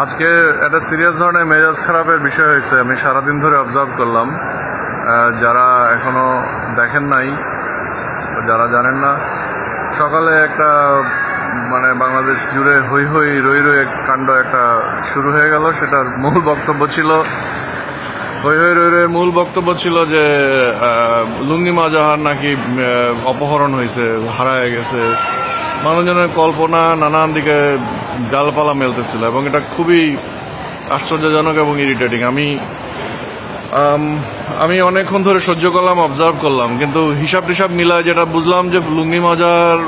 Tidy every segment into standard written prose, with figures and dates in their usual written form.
আজকে একটা সিরিয়াস ধরনের মেজাজ খারাপের বিষয় হয়েছে। আমি সারাদিন ধরে অবজার্ভ করলাম। যারা এখনো দেখেন নাই, যারা জানেন না, সকালে একটা বাংলাদেশ জুড়ে হই হই রই রই কাণ্ড একটা শুরু হয়ে গেল। সেটার মূল বক্তব্য ছিল হই হই রই রই মূল বক্তব্য ছিল যে লুঙ্গি মাজাহার নাকি অপহরণ হয়েছে, হারায় গেছে। মানুষজনের কল্পনা নানান দিকে ডালপালা মেলতেছিল এবং এটা খুবই আশ্চর্যজনক এবং ইরিটেটিং। আমি অনেকক্ষণ ধরে সহ্য করলাম, অবজার্ভ করলাম, কিন্তু হিসাব টিসাব মিলায় যেটা বুঝলাম যে লুঙ্গি মাজার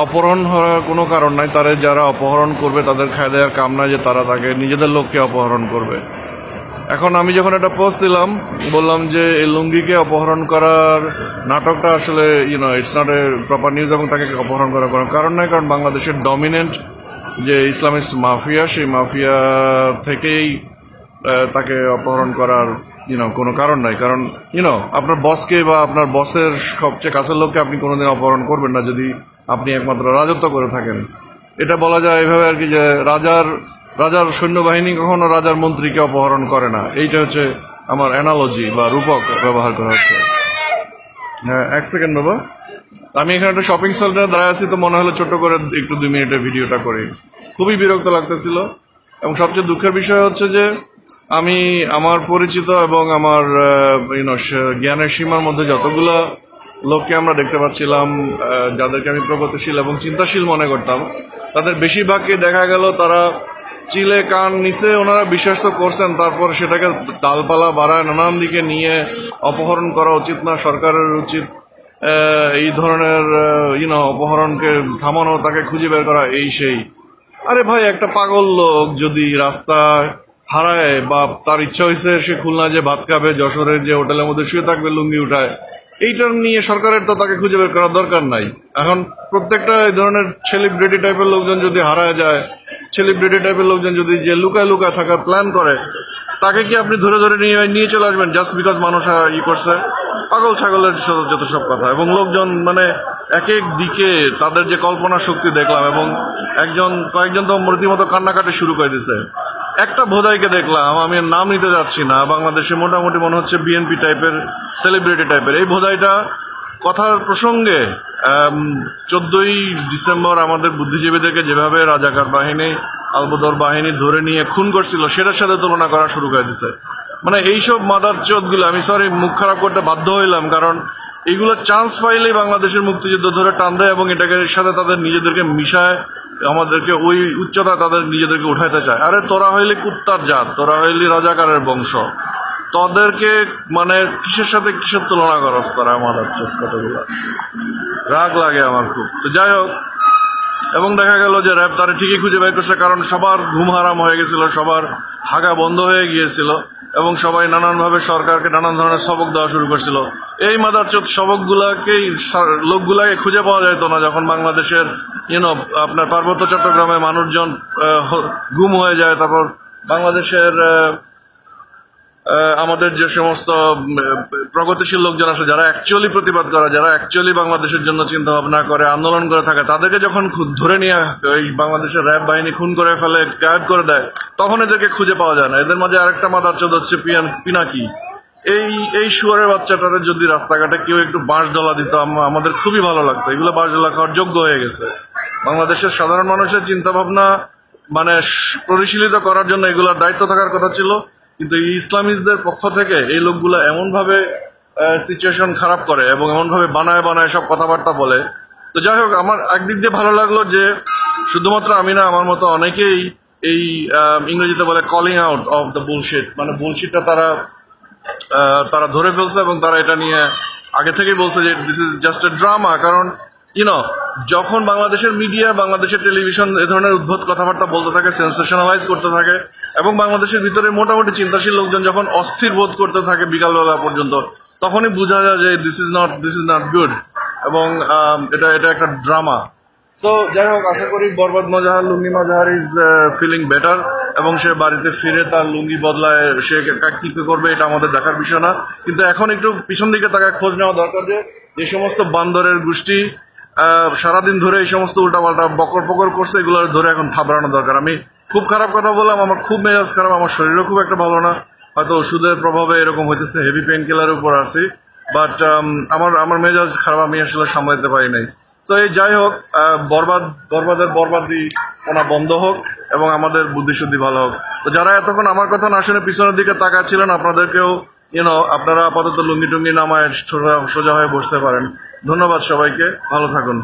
অপহরণ হওয়ার কোনো কারণ নাই। তারা যারা অপহরণ করবে তাদের খায় দেওয়ার কাম নাই যে তারা তাকে নিজেদের লোককে অপহরণ করবে। এখন আমি যখন একটা পোস্ট দিলাম, বললাম যে এই লুঙ্গিকে অপহরণ করার নাটকটা আসলে it's not a proper news এবং তাকে অপহরণ করার কোনো কারণ নাই। কারণ বাংলাদেশের ডমিনেন্ট যে ইসলামিস্ট মাফিয়া, সেই মাফিয়া থেকেই তাকে অপহরণ করার কোনো কারণ নাই। কারণ আপনার বসকে বা আপনার বসের সবচেয়ে কাছের লোককে আপনি কোনোদিন অপহরণ করবেন না যদি আপনি একমাত্র রাজত্ব করে থাকেন। এটা বলা যায় এভাবে আর কি, যে রাজার সৈন্যবাহিনী কখনো রাজার মন্ত্রীকে অপহরণ করে না। এইটা হচ্ছে আমার অ্যানালজি বা রূপক ব্যবহার করা হচ্ছে। হ্যাঁ, এক সেকেন্ড বাবা। আমি এখানে একটা শপিং সেন্টারে দাঁড়ায় আছি, তো মনে হলো ছোট্ট করে একটু 2 মিনিটের ভিডিওটা করি। খুবই বিরক্ত লাগতেছিল এবং সবচেয়ে দুঃখের বিষয় হচ্ছে যে আমি আমার পরিচিত এবং আমার জ্ঞানের সীমার মধ্যে যতগুলো লোককে আমরা দেখতে পাচ্ছিলাম, যাদেরকে আমি প্রগতিশীল এবং চিন্তাশীল মনে করতাম, তাদের বেশিরভাগকে দেখা গেল তারা চিলে কান নিচে ওনারা বিশ্বাস তো করছেন, তারপর সেটাকে ডালপালা বাড়ায় নানান দিকে নিয়ে অপহরণ করা উচিত না। সরকারের উচিত এই ধরনের অপহরণকে থামানো, তাকে খুঁজে বের করা, এই সেই। আরে ভাই, একটা পাগল লোক যদি রাস্তা হারায় বা তার ইচ্ছা হয়েছে সে খুলনা যে ভাত খাবে, যশোরের যে হোটেলের মধ্যে শুয়ে থাকবে লুঙ্গি উঠায়, এইটা নিয়ে সরকারের তো তাকে খুঁজে বের করার দরকার নাই। এখন প্রত্যেকটা এই ধরনের সেলিব্রিটি টাইপের লোকজন যদি হারায় যায়, সেলিব্রিটি টাইপের লোকজন যদি যে লুকায় লুকায় থাকার প্ল্যান করে, তাকে কি আপনি ধরে ধরে নিয়ে চলে আসবেন জাস্ট বিকজ মানুষ করছে? পাগল ছাগলের যত সব কথা। এবং লোকজন এক এক দিকে তাদের যে কল্পনা শক্তি দেখলাম, এবং কয়েকজন তো রীতিমতো কান্নাকাটি শুরু করে দিছে। একটা ভোদাইকে দেখলাম, আমি নাম নিতে যাচ্ছি না, বাংলাদেশে মোটামুটি মনে হচ্ছে বিএনপি টাইপের, সেলিব্রিটি টাইপের। এই ভোদাইটা কথার প্রসঙ্গে 14ই ডিসেম্বর আমাদের বুদ্ধিজীবীদেরকে যেভাবে রাজাকার বাহিনী, আলবদর বাহিনী ধরে নিয়ে খুন করছিল, সেটার সাথে তুলনা করা শুরু করে দিছে। এইসব মাদার চোদগুলো, আমি সরি মুখ খারাপ করতে বাধ্য হইলাম, কারণ এইগুলো চান্স পাইলেই বাংলাদেশের মুক্তিযুদ্ধ ধরে টান দেয় এবং এটাকে সাথে তাদের নিজেদেরকে মিশায়, আমাদেরকে ওই উচ্চতা তাদের নিজেদেরকে উঠাইতে চায়। আরে তোরা হইলি কুত্তার জাত, তোরা হইলি রাজাকারের বংশ, তাদেরকে কিসের সাথে কিসের তুলনা করস তারা? মাদার চোদ কতগুলো রাগ লাগে আমার খুব। তো যাই হোক, এবং দেখা গেল যে র্যাব তারা ঠিকই খুঁজে বের করছে, কারণ সবার ঘুম হারাম হয়ে গেছিল, সবার হাগা বন্ধ হয়ে গিয়েছিল এবং সবাই নানানভাবে সরকারকে নানান ধরনের সবক দেওয়া শুরু করছিল। এই মাদারচোদ সবকগুলাকেই, লোকগুলাকে খুঁজে পাওয়া যেত না যখন বাংলাদেশের আপনার পার্বত্য চট্টগ্রামে মানুষজন গুম হয়ে যায়। তারপর বাংলাদেশের আমাদের যে সমস্ত প্রগতিশীল লোকজন আছে, যারা অ্যাকচুয়ালি প্রতিবাদ করে, যারা অ্যাকচুয়ালি বাংলাদেশের জন্য চিন্তা ভাবনা করে, আন্দোলন করে থাকে, তাদেরকে যখন ধরে নিয়ে এই বাংলাদেশের র্যাব বাহিনী খুন করে ফেলে, গায়েব করে দেয়, তখন এদেরকে খুঁজে পাওয়া যায় না। এদের মাঝে আরেকটা মাদারচোদ হচ্ছে পিনাকি। এই শুয়ারের বাচ্চাটারে যদি রাস্তাঘাটে কেউ একটু বাঁশ ডলা দিত, আমাদের খুবই ভালো লাগতো। এগুলো বাঁশ ডলা খাওয়ার যোগ্য হয়ে গেছে। বাংলাদেশের সাধারণ মানুষের চিন্তা ভাবনা পরিশীলিত করার জন্য এগুলোর দায়িত্ব থাকার কথা ছিল, কিন্তু এই ইসলামিস্টদের পক্ষ থেকে এই লোকগুলো এমনভাবে সিচুয়েশন খারাপ করে এবং এমনভাবে বানায় সব কথাবার্তা বলে। তো যাই হোক, আমার একদিক দিয়ে ভালো লাগলো যে শুধুমাত্র আমি না, আমার মতো অনেকেই এই ইংরেজিতে বলে calling out of the bullshit, বুলশিটটা তারা ধরে ফেলছে এবং তারা এটা নিয়ে আগে থেকেই বলছে যে this is just a drama. কারণ যখন বাংলাদেশের মিডিয়া, বাংলাদেশের টেলিভিশন এ ধরনের উদ্ভট কথাবার্তা বলতে থাকে, সেন্সেশনালাইজ করতে থাকে, এবং বাংলাদেশের ভিতরে মোটামুটি চিন্তাশীল লোকজন যখন অস্থির বোধ করতে থাকে বিকালবেলা পর্যন্ত, তখনই বোঝা যায় যে দিস ইজ নট গুড, এবং এটা একটা ড্রামা। সো যাই হোক, আশা করি বরবাদ মাজাহার, লুঙ্গি মাজাহার ইজ ফিলিং বেটার, এবং সে বাড়িতে ফিরে তার লুঙ্গি বদলায় সে কি করবে এটা আমাদের দেখার বিষয় না। কিন্তু এখন একটু পিছন দিকে তাকায় খোঁজ নেওয়া দরকার যে সমস্ত বান্দরের গোষ্ঠী সারাদিন ধরে এই সমস্ত উল্টাপাল্টা বকর পকর করছে, এগুলো ধরে এখন থাবড়ানো দরকার। আমি খুব খারাপ কথা বললাম, আমার খুব মেজাজ খারাপ, আমার শরীরও খুব একটা ভালো না, হয়তো ওষুধের প্রভাবে এরকম হইতেছে, হেভি পেন কিলারের উপর আছি, বাট আমার মেজাজ খারাপ, আমি আসলে সামলাইতে পারি নাই। তো এই যাই হোক, বরবাদি ওনা বন্ধ হোক এবং আমাদের বুদ্ধিশুদ্ধি ভালো হোক। তো যারা এতক্ষণ আমার কথা না শুনে পিছনের দিকে তাকাচ্ছিলেন, আপনাদেরকেও আপনারা আপাতত লুঙ্গি টুঙ্গি নামায় সোজা হয়ে বসতে পারেন। ধন্যবাদ সবাইকে, ভালো থাকুন।